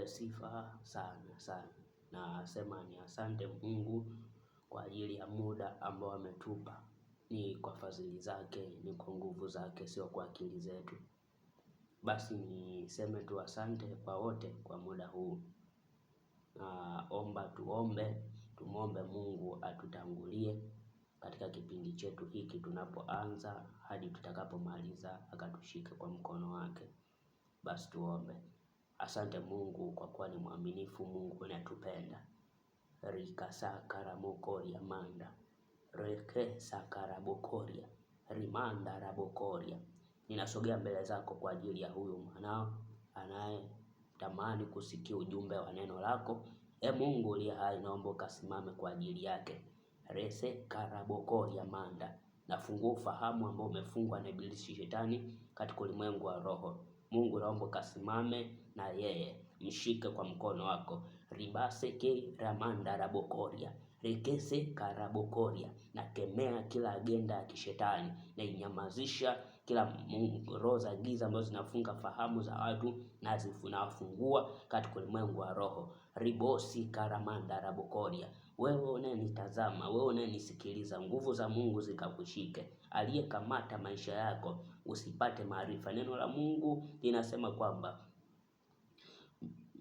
apewe sifa sana sana. Na sema ni asante Mungu kwa ajili ya muda ambao ametupa. Ni kwa fadhili zake, ni kwa nguvu zake, sio kwa akili zetu. Basi niseme tu asante kwa wote kwa muda huu. Omba tumuombe Mungu atutangulie katika kipindi chetu hiki tunapoanza hadi tutakapomaliza, akatushike kwa mkono wake. Basi tuombe. Asante Mungu kwa kuwa ni mwaminifu, Mungu unatupenda. Rika sakara mokoria manda. Reke sakara bokoria. Rimanda rabokoria. Ninasogea mbele zako kwa ajili ya huyu mwanao anayetamani kusikia ujumbe wa neno lako. Mungu uliye hai, naomba ukasimame kwa ajili yake. Rese karabokoria manda. Nafungua ufahamu ambao umefungwa na ibilisi shetani katika ulimwengu wa roho. Mungu naomba kasimame na yeye, mshike kwa mkono wako. Ribaseke ramanda rabokoria. Rekese karabokoria. Na kemea kila agenda ya kishetani na inyamazisha kila roho za giza ambazo zinafunga fahamu za watu na zinafungua katika ulimwengu wa roho. Ribosi karamanda rabokoria. Wewe unayenitazama, wewe unayenisikiliza, nguvu za Mungu zikakushike. Aliyekamata maisha yako usipate maarifa. Neno la Mungu linasema kwamba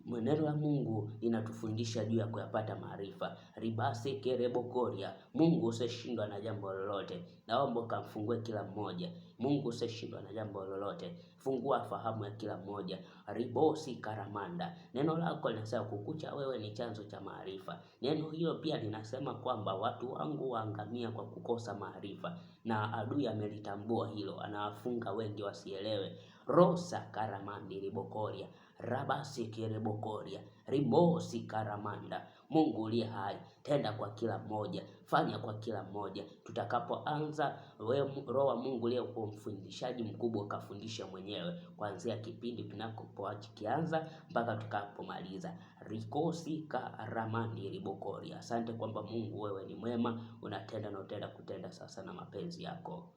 neno la Mungu linatufundisha juu ya kuyapata maarifa. Ribase kerebokoria. Mungu usishindwa na jambo lolote. Naomba kamfungue kila mmoja. Mungu usishindwa na jambo lolote. Fungua fahamu ya kila mmoja. Ribosi karamanda. Neno lako linasema kukucha wewe ni chanzo cha maarifa. Neno hilo pia linasema kwamba watu wangu waangamia kwa kukosa maarifa, na adui amelitambua hilo, anawafunga wengi wasielewe. Rosa karamandi ribokoria. Rabasi kirebokoria. Ribosi karamanda. Mungu uliye hai, tenda kwa kila mmoja, fanya kwa kila mmoja. Tutakapoanza, wewe Roho wa Mungu leo kwa mfundishaji mkubwa ukafundisha mwenyewe kuanzia kipindi tunapokianza mpaka tukapomaliza. Rikosi karamandi ribokoria. Asante kwamba Mungu wewe ni mwema, unatenda na utenda kutenda sasa na mapenzi yako.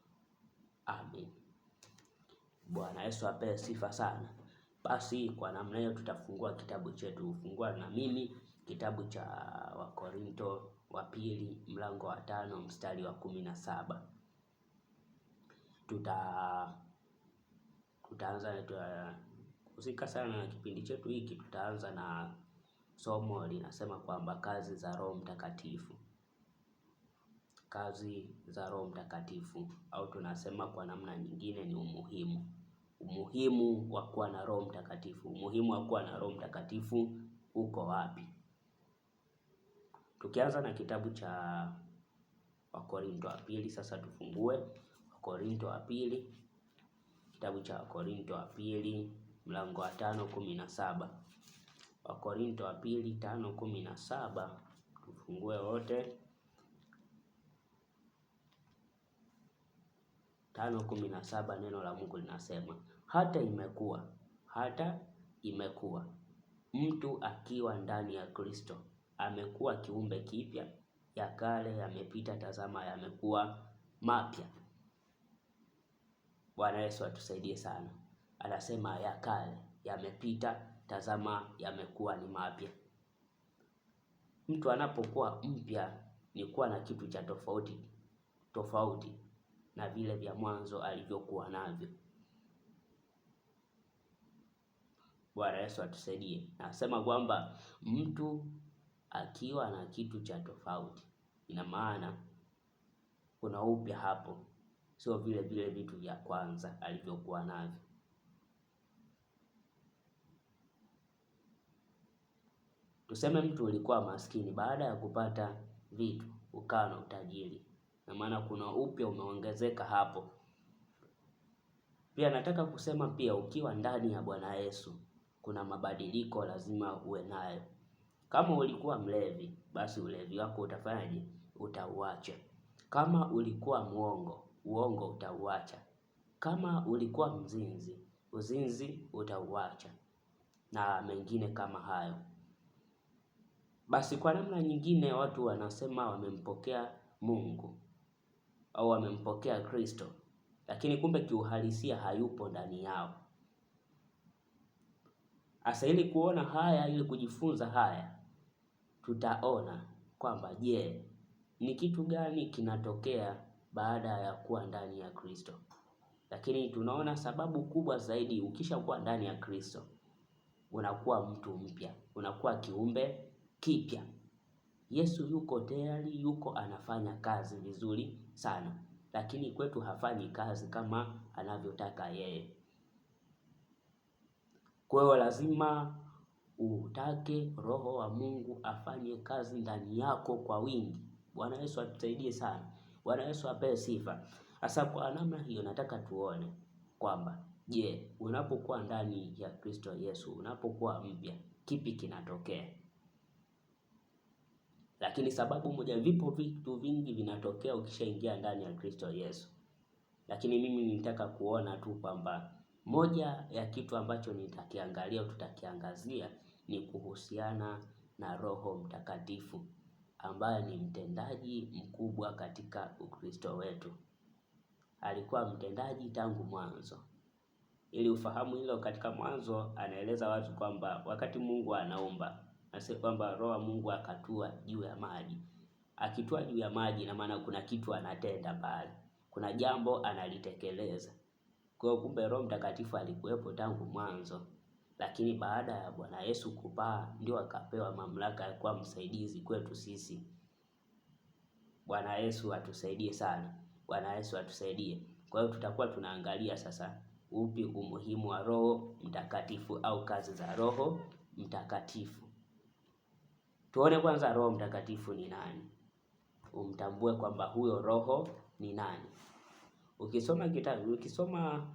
Amen. Bwana Yesu apewe sifa sana. Basi kwa namna hiyo tutafungua kitabu chetu. Fungua na mimi kitabu cha Wakorinto wa pili mlango wa 5 mstari wa 17. Tutaanza usika sana na kipindi chetu hiki. Tutaanza na somo linasema kwamba kazi za Roho Mtakatifu. Kazi za Roho Mtakatifu, au tunasema kwa namna nyingine ni umuhimu wa kuwa na Roho Mtakatifu. Umuhimu wa kuwa na Roho Mtakatifu uko wapi? Tukianza na kitabu cha Wakorinto wa pili, sasa tufungue Wakorinto wa pili, kitabu cha Wakorinto wa pili mlango wa 5:17. Wakorinto wa pili 5:17, tufungue wote. 5:17, neno la Mungu linasema, hata imekuwa mtu akiwa ndani ya Kristo amekuwa kiumbe kipya, ya kale yamepita, tazama yamekuwa mapya. Bwana Yesu atusaidie sana. Anasema ya kale yamepita, tazama yamekuwa ni mapya. Mtu anapokuwa mpya ni kuwa na kitu cha tofauti na vile vya mwanzo alivyokuwa navyo. Bwana Yesu atusaidie. Nasema kwamba mtu akiwa na kitu cha tofauti, ina maana kuna upya hapo, sio vile vitu vya kwanza alivyokuwa navyo. Tuseme mtu ulikuwa maskini, baada ya kupata vitu ukawa na utajiri, na maana kuna upya umeongezeka hapo. Pia nataka kusema pia ukiwa ndani ya Bwana Yesu kuna mabadiliko lazima uwe nayo. Kama ulikuwa mlevi, basi ulevi wako utafanyaje? Utauacha. Kama ulikuwa uongo utauacha. Kama ulikuwa mzinzi, uzinzi utauacha, na mengine kama hayo. Basi kwa namna nyingine watu wanasema wamempokea Mungu au wamempokea Kristo, lakini kumbe kiuhalisia hayupo ndani yao. Asa ili kuona haya, ili kujifunza haya, tutaona kwamba je, ni kitu gani kinatokea baada ya kuwa ndani ya Kristo. Lakini tunaona sababu kubwa zaidi, ukishakuwa ndani ya Kristo unakuwa mtu mpya, unakuwa kiumbe kipya. Yesu yuko tayari, yuko anafanya kazi vizuri sana, lakini kwetu hafanyi kazi kama anavyotaka yeye. Kwa hiyo lazima utake Roho wa Mungu afanye kazi ndani yako kwa wingi. Bwana Yesu atusaidie sana. Bwana Yesu apewe sifa. Sasa kwa namna hiyo nataka tuone kwamba je, unapokuwa ndani ya Kristo Yesu, unapokuwa mpya, kipi kinatokea? Lakini sababu moja, vipo vitu vingi vinatokea ukishaingia ndani ya Kristo Yesu. Lakini mimi nitaka kuona tu kwamba moja ya kitu ambacho nitakiangalia, tutakiangazia ni kuhusiana na Roho Mtakatifu ambaye ni mtendaji mkubwa katika Ukristo wetu. Alikuwa mtendaji tangu mwanzo. Ili ufahamu hilo, katika Mwanzo anaeleza watu kwamba wakati Mungu anaumba, anasema kwamba Roho wa Mungu akatua juu ya maji. Akitua juu ya maji, na maana kuna kitu anatenda pale, kuna jambo analitekeleza. Kwa hiyo kumbe Roho Mtakatifu alikuwepo tangu mwanzo, lakini baada ya Bwana Yesu kupaa ndio akapewa mamlaka ya kuwa msaidizi kwetu sisi. Bwana Yesu atusaidie sana. Bwana Yesu atusaidie. Kwa hiyo tutakuwa tunaangalia sasa upi umuhimu wa Roho Mtakatifu au kazi za Roho Mtakatifu. Tuone kwanza Roho Mtakatifu ni nani, umtambue kwamba huyo Roho ni nani. Ukisoma kitabu, ukisoma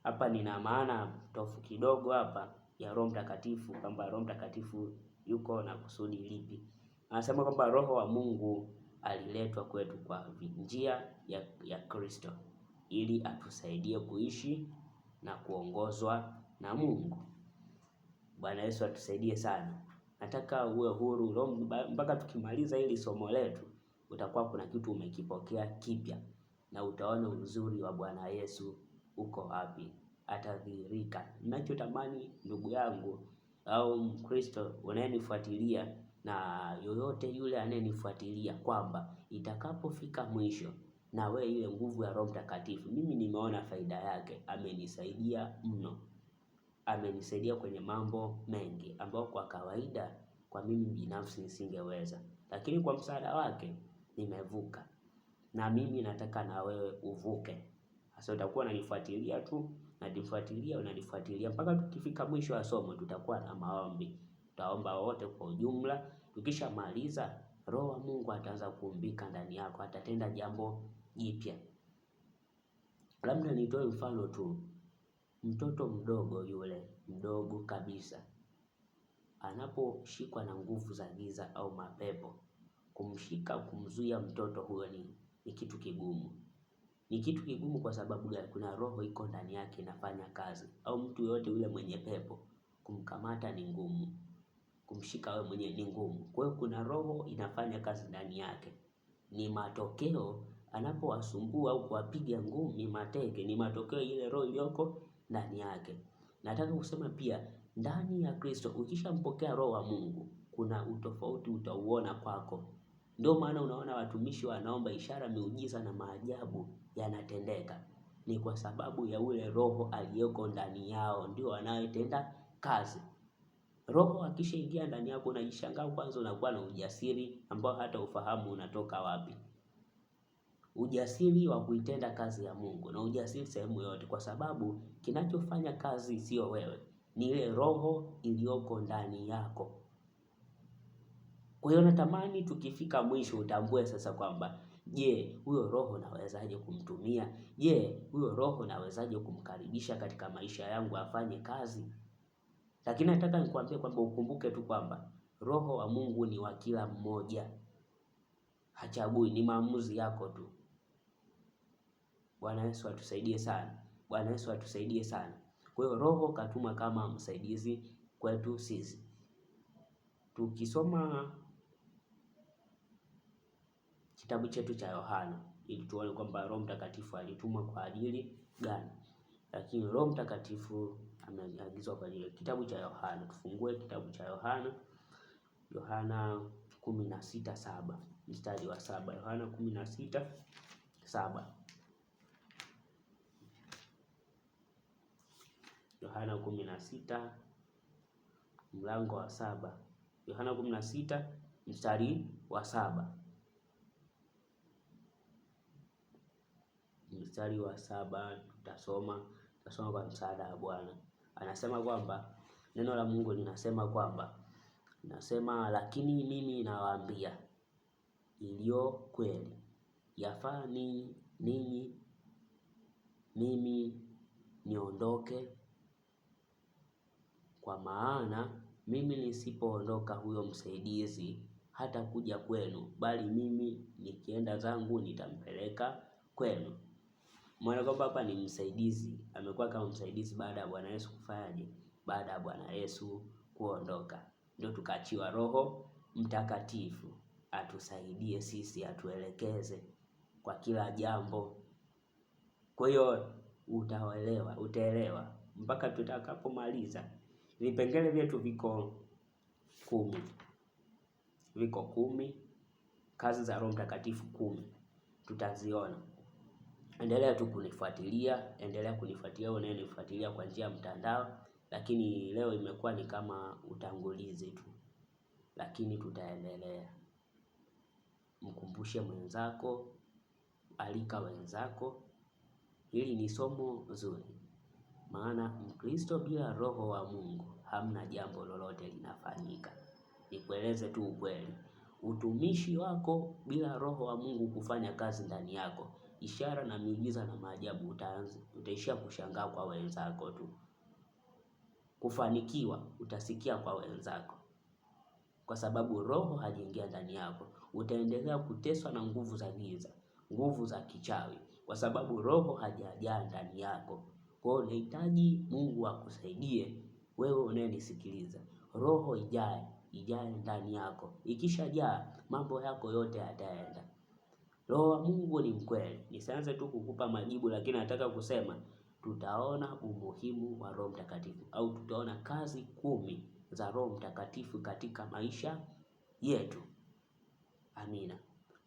hapa, nina maana tofu kidogo hapa ya Roho Mtakatifu, kwamba Roho Mtakatifu yuko na kusudi lipi. Anasema kwamba Roho wa Mungu aliletwa kwetu kwa njia ya Kristo ili atusaidie kuishi na kuongozwa na Mungu. Bwana Yesu atusaidie sana. Nataka uwe huru mpaka tukimaliza hili somo letu, utakuwa kuna kitu umekipokea kipya, na utaona uzuri wa Bwana Yesu uko wapi, atadhihirika. Ninachotamani ndugu yangu au Mkristo unayenifuatilia na yoyote yule anayenifuatilia, kwamba itakapofika mwisho na we ile nguvu ya Roho Mtakatifu, mimi nimeona faida yake, amenisaidia mno. Amenisaidia kwenye mambo mengi ambayo kwa kawaida kwa mimi binafsi nisingeweza, lakini kwa msaada wake nimevuka. Na mimi nataka na wewe uvuke. Sasa utakuwa unanifuatilia tu, unanifuatilia mpaka tukifika mwisho wa somo, tutakuwa na maombi. Tutaomba wote kwa ujumla. Tukishamaliza, Roho wa Mungu ataanza kuumbika ndani yako, atatenda jambo jipya. Labda nitoe mfano tu. Mtoto mdogo, yule mdogo kabisa, anaposhikwa na nguvu za giza au mapepo, kumzuia mtoto huyo ni kitu kigumu. Ni kitu kigumu kwa sababu kuna roho iko ndani yake inafanya kazi. Au mtu yote yule mwenye pepo, kumkamata ni ngumu, kumshika wewe mwenye ni ngumu. Kwa hiyo kuna roho inafanya kazi ndani yake. Ni matokeo anapowasumbua au kuwapiga ngumi mateke, ni matokeo ile roho iliyoko ndani yake. Nataka kusema pia, ndani ya Kristo ukishampokea Roho wa Mungu, kuna utofauti utauona kwako. Ndio maana unaona watumishi wanaomba, ishara, miujiza na maajabu yanatendeka. Ni kwa sababu ya ule roho aliyoko ndani yao, ndio anayetenda kazi. Roho akishaingia ndani yako, unajishangaa kwanza, unakuwa na ujasiri ambao hata ufahamu unatoka wapi. Ujasiri wa kuitenda kazi ya Mungu, na ujasiri sehemu yote, kwa sababu kinachofanya kazi sio wewe, ni ile roho iliyoko ndani yako. Kwa hiyo natamani tukifika mwisho utambue sasa kwamba, je, huyo roho nawezaje kumtumia? Je, huyo roho nawezaje kumkaribisha katika maisha yangu afanye kazi? Lakini nataka nikwambie kwamba ukumbuke tu kwamba Roho wa Mungu ni wa kila mmoja. Hachagui, ni maamuzi yako tu. Bwana Yesu atusaidie sana. Bwana Yesu atusaidie sana. Kwa hiyo Roho katuma kama msaidizi kwetu sisi. Tukisoma kitabu chetu cha Yohana, ili tuone kwamba Roho Mtakatifu alitumwa kwa ajili gani. Lakini Roho Mtakatifu ameagizwa kwa ajili. Kitabu cha Yohana, tufungue kitabu cha Yohana 16:7 mstari wa 7. Yohana 16:7. Yohana 16 mlango wa 7. Yohana 16 mstari wa 7. Mstari wa 7 tutasoma kwa msaada wa Bwana. Anasema kwamba neno la Mungu linasema kwamba lakini mimi nawaambia iliyo kweli, yafaa ninyi mimi niondoke, kwa maana mimi nisipoondoka huyo msaidizi hata kuja kwenu, bali mimi nikienda zangu nitampeleka kwenu. Mwana kwamba hapa ni msaidizi, amekuwa kama msaidizi baada ya Bwana Yesu kufanyaje? Baada ya Bwana Yesu kuondoka, ndio tukaachiwa Roho Mtakatifu atusaidie sisi, atuelekeze kwa kila jambo. Kwa hiyo utaelewa mpaka tutakapomaliza. Vipengele vyetu viko 10. Kazi za Roho Mtakatifu 10 tutaziona. Endelea tu kunifuatilia, unayenifuatilia kwa njia ya mtandao, lakini leo imekuwa ni kama utangulizi tu, lakini tutaendelea. Mkumbushe mwenzako, alika wenzako. Hili ni somo zuri, maana Mkristo bila Roho wa Mungu hamna jambo lolote linafanyika. Nikueleze tu ukweli, utumishi wako bila Roho wa Mungu kufanya kazi ndani yako, ishara na miujiza na maajabu utaishia kushangaa kwa wenzako tu. Kufanikiwa utasikia kwa wenzako, kwa sababu Roho hajaingia ndani yako. Utaendelea kuteswa na nguvu za giza, nguvu za kichawi, kwa sababu Roho hajajaa ndani yako. Kwa hiyo unahitaji Mungu akusaidie wewe unayenisikiliza, Roho ijae ndani yako. Ikishajaa, mambo yako yote yataenda. Roho wa Mungu ni mkweli. Nisianze tu kukupa majibu, lakini nataka kusema tutaona umuhimu wa Roho Mtakatifu, au tutaona kazi 10 za Roho Mtakatifu katika maisha yetu. Amina.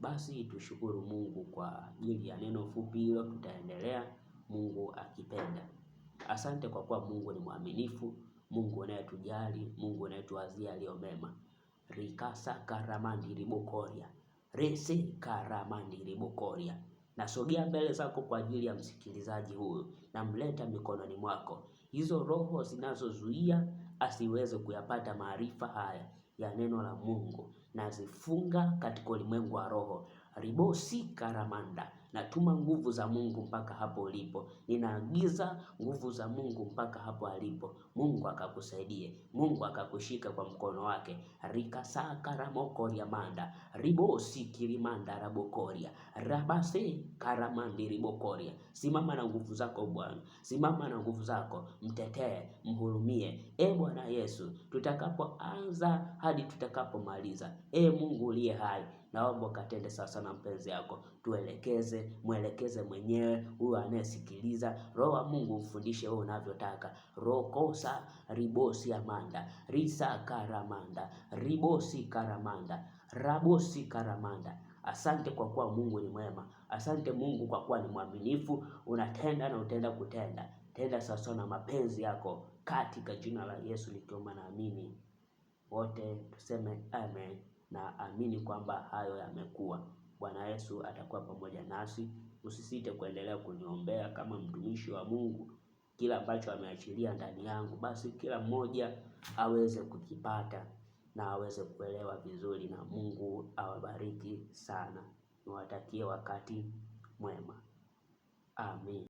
Basi tushukuru Mungu kwa ajili ya neno fupi hilo, tutaendelea Mungu akipenda. Asante kwa kuwa Mungu ni mwaminifu, Mungu anayetujali, Mungu anayetuwazia aliyo mema. Rikasa karamandi ribokoria. Resi karamandi ribokoria. Nasogea mbele zako kwa ajili ya msikilizaji huyu, namleta mikononi mwako. Hizo roho zinazozuia asiweze kuyapata maarifa haya ya neno la Mungu, nazifunga katika ulimwengu wa roho. Ribosi karamanda. Natuma nguvu za Mungu mpaka hapo ulipo. Ninaagiza nguvu za Mungu mpaka hapo alipo. Mungu akakusaidie. Mungu akakushika kwa mkono wake. Rikasa karamokoria manda. Ribosi kirimanda rabokoria. Rabase karamandi ribokoria. Simama na nguvu zako Bwana. Simama na nguvu zako. Mtetee, mhurumie. Bwana Yesu, tutakapoanza hadi tutakapomaliza. Mungu uliye hai, naomba ukatende sasa na mpenzi yako. Mwelekeze mwenyewe huyu anayesikiliza. Roho wa Mungu mfundishe wewe unavyotaka. Rokosa ribosi amanda, risa karamanda, ribosi karamanda, rabosi karamanda. Asante kwa kuwa Mungu ni mwema. Asante Mungu kwa kuwa ni mwaminifu. Unatenda na utenda kutenda. Tenda sasa na mapenzi yako, katika jina la Yesu nikiomba na amini. Wote tuseme amen na amini kwamba hayo yamekuwa. Bwana Yesu atakuwa pamoja nasi. Usisite kuendelea kuniombea kama mtumishi wa Mungu. Kila ambacho ameachilia ndani yangu, basi kila mmoja aweze kukipata na aweze kuelewa vizuri, na Mungu awabariki sana. Niwatakie wakati mwema. Amen.